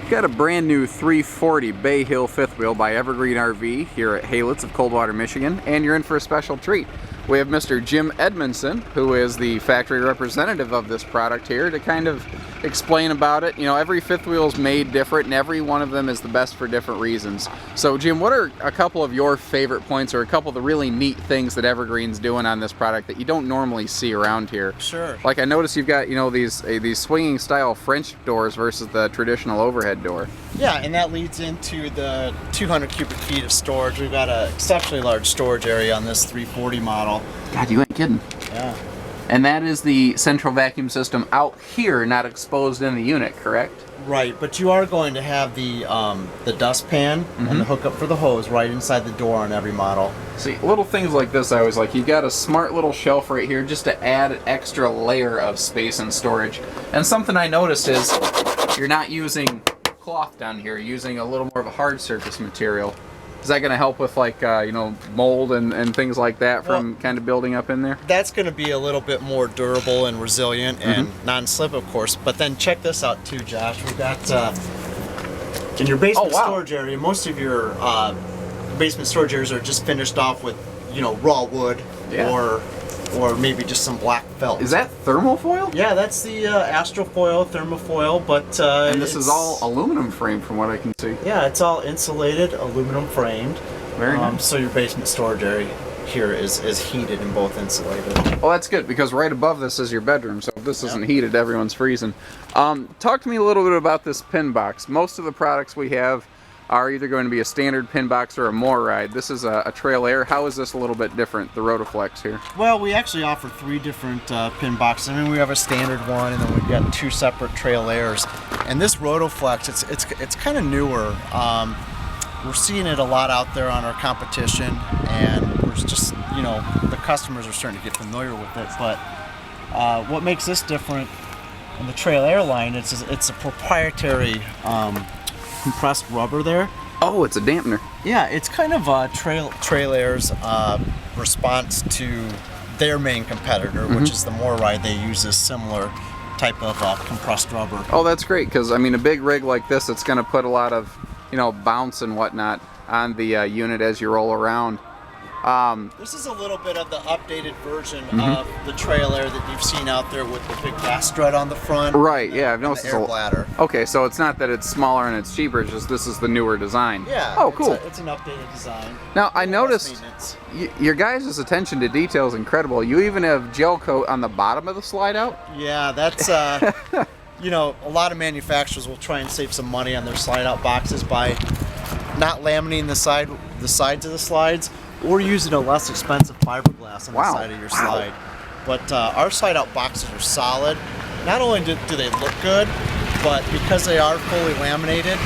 Got a brand new 340 Bay Hill fifth wheel by Evergreen RV here at Haylett's of Coldwater, Michigan, and you're in for a special treat. We have Mr. Jim Edmondson, who is the factory representative of this product here, to kind of explain about it. You know, every fifth wheel is made different, and every one of them is the best for different reasons. So, Jim, what are a couple of your favorite points, or a couple of the really neat things that Evergreen's doing on this product that you don't normally see around here? Sure. Like I noticed you've got, you know, these swinging style French doors versus the traditional overhead door. Yeah, and that leads into the 200 cubic feet of storage. We've got an exceptionally large storage area on this 340 model. God, you ain't kidding. Yeah. And that is the central vacuum system out here, not exposed in the unit, correct? Right, but you are going to have the dustpan and the hookup for the hose right inside the door on every model. See, little things like this I always like. You've got a smart little shelf right here just to add an extra layer of space and storage. And something I noticed is you're not using cloth down here, you're using a little more of a hard surface material. Is that going to help with, like, you know, mold and things like that from kind of building up in there? That's going to be a little bit more durable and resilient and non-slip, of course. But then check this out too, Josh. We've got in your basement storage area, most of your basement storage areas are just finished off with, you know, raw wood or maybe just some black felt. Is that thermofoil? Yeah, that's the Astrofoil, thermofoil, but and this is all aluminum frame from what I can see. Yeah, it's all insulated, aluminum framed. Very nice. So your basement storage area here is heated and both insulated. Well, that's good, because right above this is your bedroom, so if this isn't heated, everyone's freezing. Talk to me a little bit about this pin box. Most of the products we have are either going to be a standard pin box or a more ride. This is a Trail Air. How is this a little bit different, the Rotoflex here? Well, we actually offer three different pin boxes. I mean, we have a standard one, and then we've got two separate Trail Airs. And this Rotoflex, it's kind of newer. We're seeing it a lot out there on our competition, and we're just, you know, the customers are starting to get familiar with it. But what makes this different in the Trail Air line, it's a proprietary compressed rubber there. Oh, it's a dampener. Yeah, it's kind of Trail Air's response to their main competitor, which is the More-Ride. They use a similar type of compressed rubber. Oh, that's great, because I mean, a big rig like this, it's going to put a lot of, you know, bounce and whatnot on the unit as you roll around. This is a little bit of the updated version of the Trail Air that you've seen out there with the big gas strut on the front. Right, yeah, I've noticed the air bladder. Okay, so it's not that it's smaller and it's cheaper, it's just this is the newer design. Yeah. Oh, cool. It's an updated design. Now, I noticed your guys' attention to detail is incredible. You even have gel coat on the bottom of the slide out? Yeah, that's, you know, a lot of manufacturers will try and save some money on their slide out boxes by not laminating the sides of the slides, or using a less expensive fiberglass on the side of your slide. But our slide out boxes are solid. Not only do they look good, but because they are fully laminated,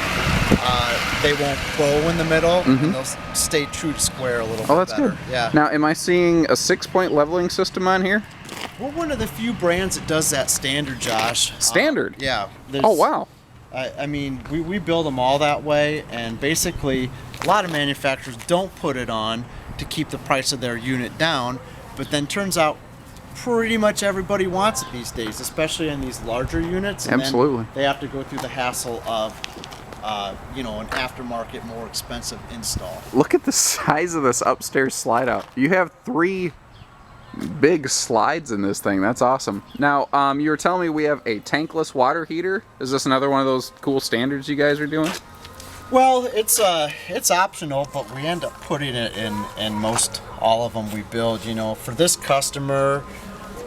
they won't bow in the middle, and they'll stay true to square a little bit better. Oh, that's good. Yeah. Now, am I seeing a 6-point leveling system on here? We're one of the few brands that does that standard, Josh. Standard? Yeah. Oh, wow. I mean, we build them all that way, and basically, a lot of manufacturers don't put it on to keep the price of their unit down, but then turns out pretty much everybody wants it these days, especially in these larger units. And absolutely. Then they have to go through the hassle of, you know, an aftermarket, more expensive install. Look at the size of this upstairs slide out. You have 3 big slides in this thing. That's awesome. Now, you were telling me we have a tankless water heater. Is this another one of those cool standards you guys are doing? Well, it's optional, but we end up putting it in most all of them we build. You know, for this customer,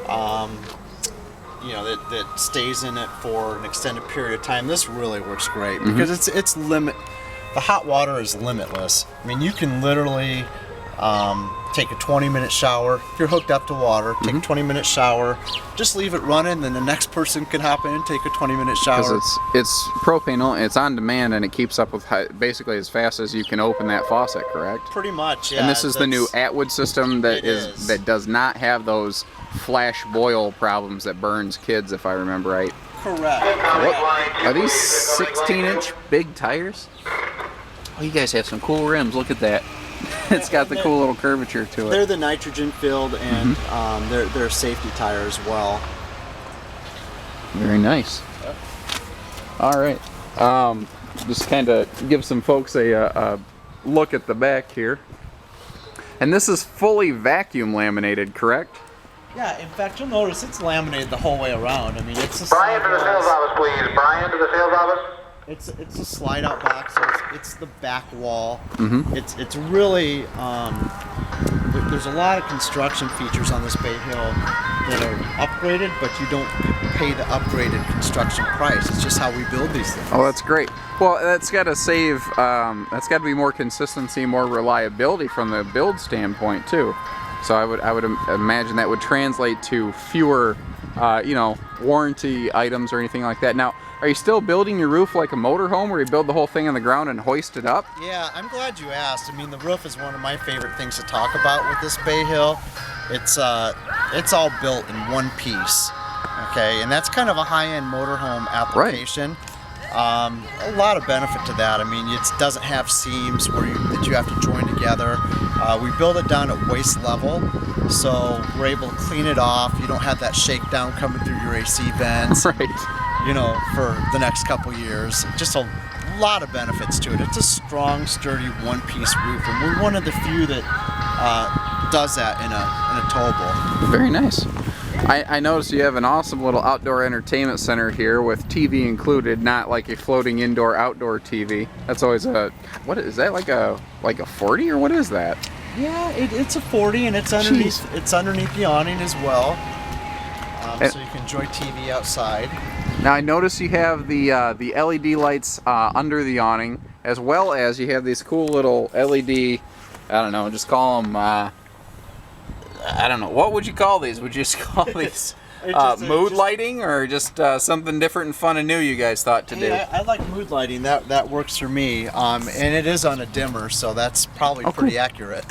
you know, that stays in it for an extended period of time, this really works great because it's the hot water is limitless. I mean, you can literally take a 20-minute shower. If you're hooked up to water, take a 20-minute shower, just leave it running, then the next person can hop in and take a 20-minute shower. Because it's propane only, it's on demand, and it keeps up with basically as fast as you can open that faucet, correct? Pretty much, yeah. And this is the new Atwood system that that does not have those flash boil problems that burns kids, if I remember right. Correct. Are these 16-inch big tires? Oh, you guys have some cool rims. Look at that. It's got the cool little curvature to it. They're the nitrogen filled, and they're safety tire as well. Very nice. All right. just kind of give some folks a look at the back here. And this is fully vacuum laminated, correct? Yeah, in fact, you'll notice it's laminated the whole way around. I mean, it's a Brian to the sales office, please. Brian to the sales office. It's a slide out box. So it's the back wall. It's really there's a lot of construction features on this Bay Hill that are upgraded, but you don't pay the upgraded construction price. It's just how we build these things. Oh, that's great. Well, that's got to save. That's got to be more consistency, more reliability from the build standpoint too. So I would imagine that would translate to fewer, warranty items or anything like that. Now, are you still building your roof like a motorhome, where you build the whole thing on the ground and hoist it up? Yeah, I'm glad you asked. I mean, the roof is one of my favorite things to talk about with this Bay Hill. It's all built in one piece, okay, and that's kind of a high-end motorhome application. Right. A lot of benefit to that. I mean, it doesn't have seams that you have to join together. We build it down at waist level, so we're able to clean it off. You don't have that shakedown coming through your AC vents, Right. For the next couple years. Just a lot of benefits to it. It's a strong, sturdy, one-piece roof, and we're one of the few that does that in a towable. Very nice. I noticed you have an awesome little outdoor entertainment center here with TV included, not like a floating indoor-outdoor TV. That's always what is that, like a 40 or what is that? Yeah, it's a 40 and it's underneath the awning as well, so you can enjoy TV outside. Now I notice you have the LED lights under the awning, as well as you have these cool little LED. I don't know, just call them. I don't know. What would you call these? Would you just call these mood lighting, or just something different and fun and new you guys thought to do? I like mood lighting. That works for me. And it is on a dimmer, so that's probably pretty accurate.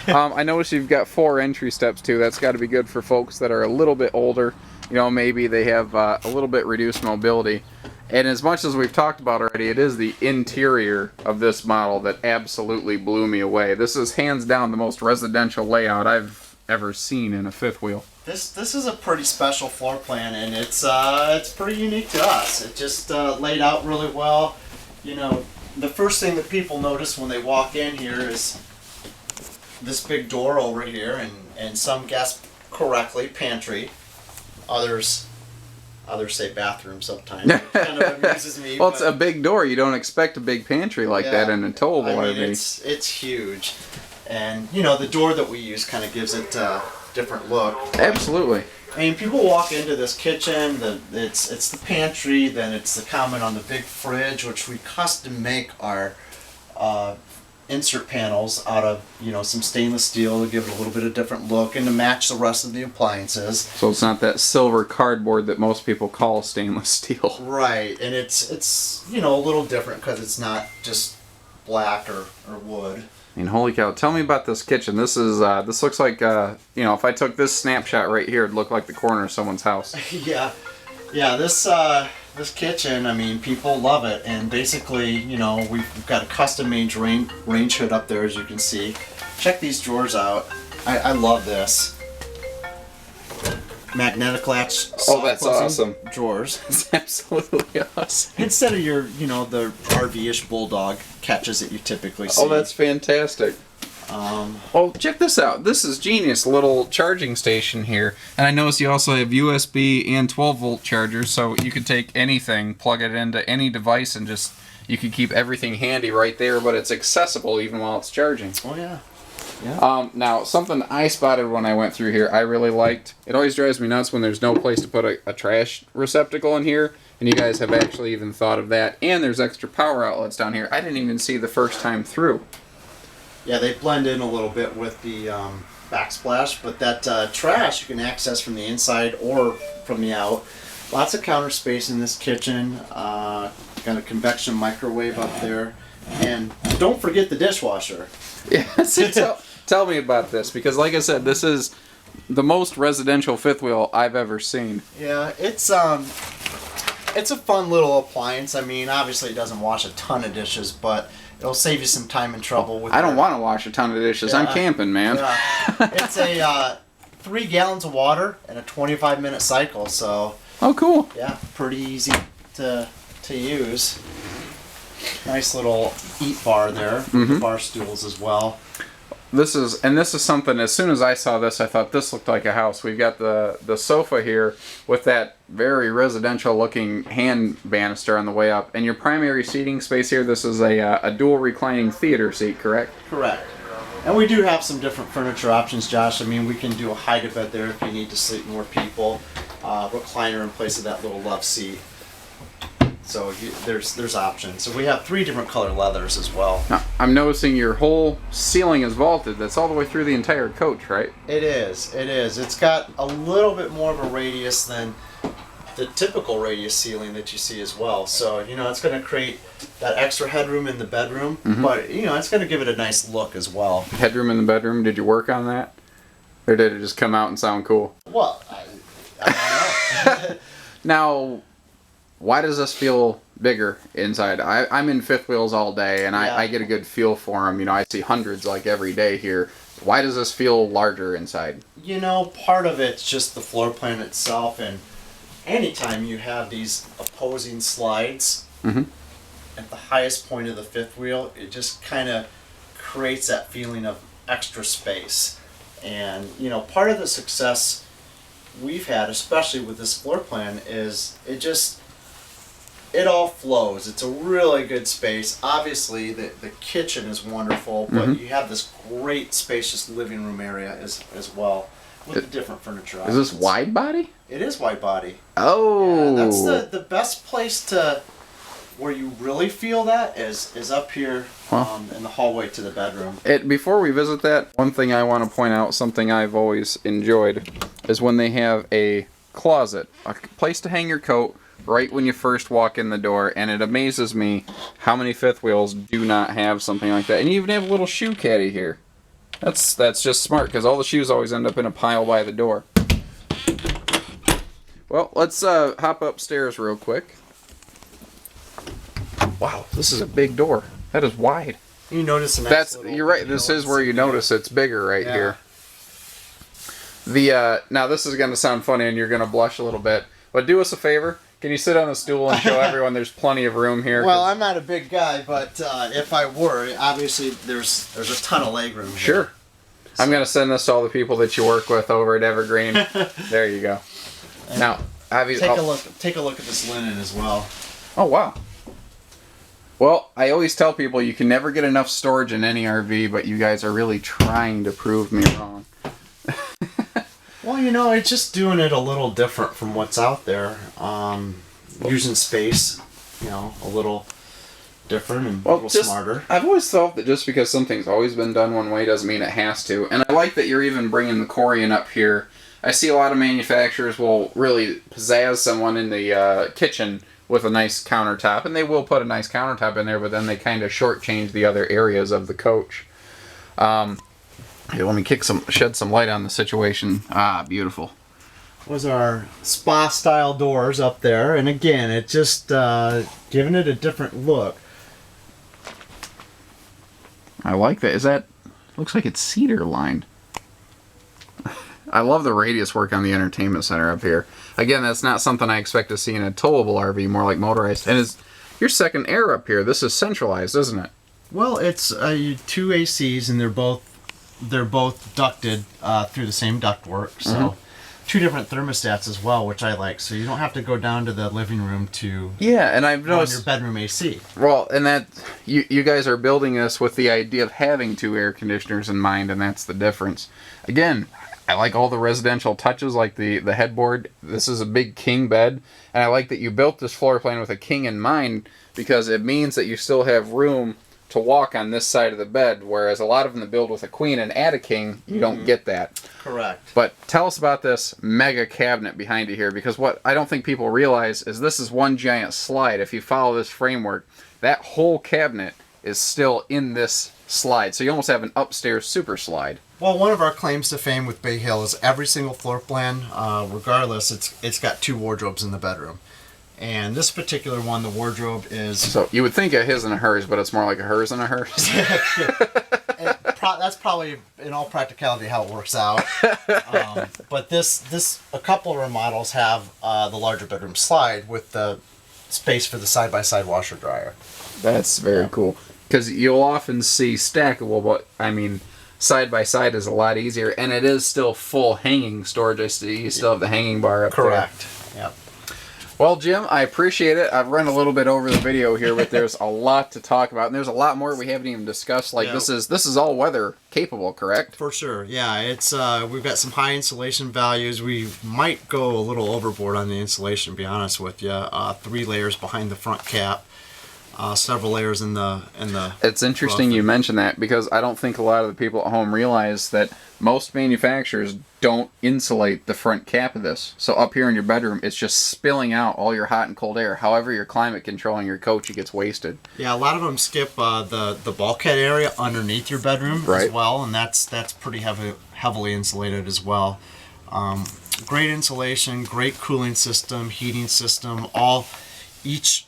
I notice you've got 4 entry steps too. That's got to be good for folks that are a little bit older. Maybe they have a little bit reduced mobility. And as much as we've talked about already, it is the interior of this model that absolutely blew me away. This is hands down the most residential layout I've ever seen in a fifth wheel. This is a pretty special floor plan, and it's pretty unique to us. It just laid out really well. The first thing that people notice when they walk in here is this big door over here, and some guess correctly pantry. Others say bathroom sometimes. It kind of amuses me. Well, it's a big door. You don't expect a big pantry like that in a towable. I mean, it's huge. And, the door that we use kind of gives it a different look. Absolutely. I mean, people walk into this kitchen, it's the pantry, then it's the comment on the big fridge, which we custom make our insert panels out of, some stainless steel to give it a little bit of different look and to match the rest of the appliances. So it's not that silver cardboard that most people call stainless steel. Right, and it's a little different because it's not just black or wood. I mean, holy cow! Tell me about this kitchen. This looks like if I took this snapshot right here, it'd look like the corner of someone's house. Yeah. This kitchen, I mean, people love it, and basically, we've got a custom-made range hood up there, as you can see. Check these drawers out. I love this. Magnetic latch. Oh, that's awesome. Drawers. It's absolutely awesome. Instead of your, the RV-ish bulldog catches that you typically see. Oh, that's fantastic. Oh, check this out. This is genius. A little charging station here. And I notice you also have USB and 12-volt chargers, so you could take anything, plug it into any device, and you could keep everything handy right there, but it's accessible even while it's charging. Oh, yeah. Yeah. Now, something I spotted when I went through here I really liked. It always drives me nuts when there's no place to put a trash receptacle in here, and you guys have actually even thought of that. And there's extra power outlets down here. I didn't even see the first time through. Yeah, they blend in a little bit with the backsplash, but that trash you can access from the inside or from the out. Lots of counter space in this kitchen. Got a convection microwave up there. And don't forget the dishwasher. Yeah, see, tell me about this, because like I said, this is the most residential fifth wheel I've ever seen. Yeah, it's a fun little appliance. I mean, obviously it doesn't wash a ton of dishes, but it'll save you some time and trouble with I don't want to wash a ton of dishes. Yeah. I'm camping, man. Yeah. It's a 3 gallons of water and a 25-minute cycle, so Oh, cool. yeah, pretty easy to use. Nice little eat bar there with the bar stools as well. This is something, as soon as I saw this, I thought this looked like a house. We've got the sofa here with that very residential looking hand banister on the way up. And your primary seating space here, this is a dual reclining theater seat, correct? Correct. And we do have some different furniture options, Josh. I mean, we can do a hide bed there if you need to sleep more people. Recliner in place of that little love seat. So there's options. So we have 3 different color leathers as well. Now, I'm noticing your whole ceiling is vaulted. That's all the way through the entire coach, right? It is. It is. It's got a little bit more of a radius than the typical radius ceiling that you see as well. So, you know, it's going to create that extra headroom in the bedroom, but, you know, it's going to give it a nice look as well. Headroom in the bedroom, did you work on that? Or did it just come out and sound cool? Well, I don't know. Now, why does this feel bigger inside? I'm in fifth wheels all day, and I get a good feel for them. You know, I see hundreds like every day here. Why does this feel larger inside? You know, part of it's just the floor plan itself, and anytime you have these opposing slides at the highest point of the fifth wheel, it just kind of creates that feeling of extra space. And, you know, part of the success we've had, especially with this floor plan, is it all flows. It's a really good space. Obviously, the kitchen is wonderful, but you have this great spacious living room area as well with the different furniture options. Is this wide body? It is wide body. Oh. Yeah, that's the best place to where you really feel that is up here in the hallway to the bedroom. Before we visit that, one thing I want to point out, something I've always enjoyed, is when they have a closet, a place to hang your coat, right when you first walk in the door, and it amazes me how many fifth wheels do not have something like that. And you even have a little shoe caddy here. That's just smart, because all the shoes always end up in a pile by the door. Well, let's hop upstairs real quick. Wow, this is a big door. That is wide. You notice a nice little, you're right. This is where you notice it's bigger right here. Now this is going to sound funny, and you're going to blush a little bit. But do us a favor. Can you sit on a stool and show everyone there's plenty of room here? Well, I'm not a big guy, but if I were, obviously there's a ton of leg room here. Sure. So. I'm going to send this to all the people that you work with over at Evergreen. There you go. And now, take a look at this linen as well. Oh, wow. Well, I always tell people you can never get enough storage in any RV, but you guys are really trying to prove me wrong. Well, you know, it's just doing it a little different from what's out there. Using space, you know, a little different and a little smarter. I've always thought that just because something's always been done one way doesn't mean it has to. And I like that you're even bringing the Corian up here. I see a lot of manufacturers will really pizzazz someone in the kitchen with a nice countertop, and they will put a nice countertop in there, but then they kind of shortchange the other areas of the coach. Here, let me shed some light on the situation. Ah, beautiful. Was our spa-style doors up there, and again, it just giving it a different look. I like that. Looks like it's cedar lined. I love the radius work on the entertainment center up here. Again, that's not something I expect to see in a towable RV, more like motorized. And is your second air up here? This is centralized, isn't it? Well, it's 2 ACs, and they're both ducted through the same ductwork. So 2 different thermostats as well, which I like. So you don't have to go down to the living room to and I've noticed your bedroom AC. Well, and that you guys are building this with the idea of having 2 air conditioners in mind, and that's the difference. Again, I like all the residential touches, like the headboard. This is a big king bed, and I like that you built this floor plan with a king in mind, because it means that you still have room to walk on this side of the bed, whereas a lot of them that build with a queen and add a king, you don't get that. Correct. But tell us about this mega cabinet behind you here, because what I don't think people realize is this is one giant slide. If you follow this framework, that whole cabinet is still in this slide, so you almost have an upstairs super slide. Well, one of our claims to fame with Bay Hill is every single floor plan, regardless, it's got 2 wardrobes in the bedroom. And this particular one, the wardrobe is... So you would think a his and a hers, but it's more like a hers and a hers. That's probably, in all practicality, how it works out. But a couple of our models have the larger bedroom slide with the space for the side-by-side washer dryer. That's very cool. Because you'll often see stackable, but I mean, side by side is a lot easier, and it is still full hanging storage. I see you still have the hanging bar up there. Correct. Yep. Well, Jim, I appreciate it. I've run a little bit over the video here, but there's a lot to talk about, and there's a lot more we haven't even discussed. Like this is all weather capable, correct? For sure. Yeah, it's we've got some high insulation values. We might go a little overboard on the insulation, to be honest with you. 3 layers behind the front cap. Several layers in the It's interesting you mention that, because I don't think a lot of the people at home realize that most manufacturers don't insulate the front cap of this. So up here in your bedroom, it's just spilling out all your hot and cold air. However you're climate controlling your coach, it gets wasted. Yeah, a lot of them skip the bulkhead area underneath your bedroom as well, and that's pretty heavily insulated as well. Great insulation, great cooling system, heating system. Each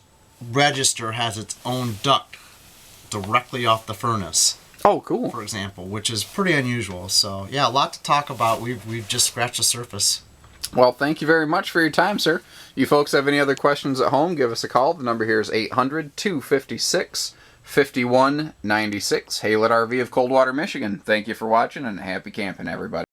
register has its own duct directly off the furnace. Oh, cool. For example, which is pretty unusual. So yeah, a lot to talk about. We've just scratched the surface. Well, thank you very much for your time, sir. You folks have any other questions at home, give us a call. The number here is 800-256-5196. Haylett RV of Coldwater, Michigan. Thank you for watching, and happy camping, everybody.